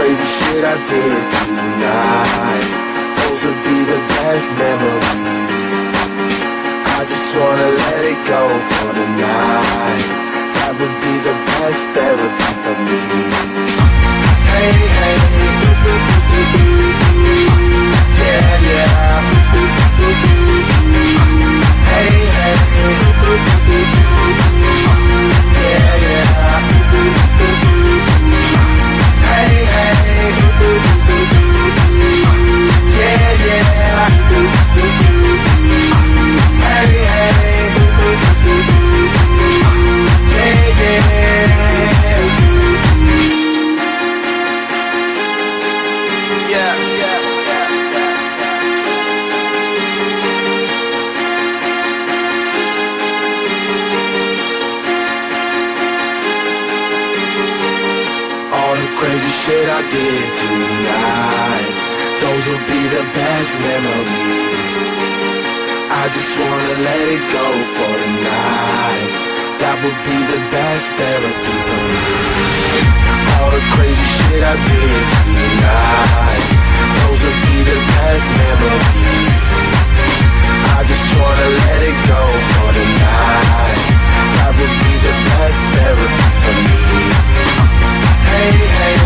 crazy shit I did tonight, those would be the best memories. I just wanna let it go for the night. That would be the best therapy for me. Hey, hey, yeah, yeah. Hey, hey, yeah, yeah. Hey, hey, yeah, yeah. Hey, hey, yeah, yeah. All the crazy shit I did tonight, those will be the best memories. I just wanna let it go for the night. That would be the best therapy for me. All the crazy shit I did tonight, those will be the best memories. I just wanna let it go for the night. That would be the best therapy for me. Hey, hey.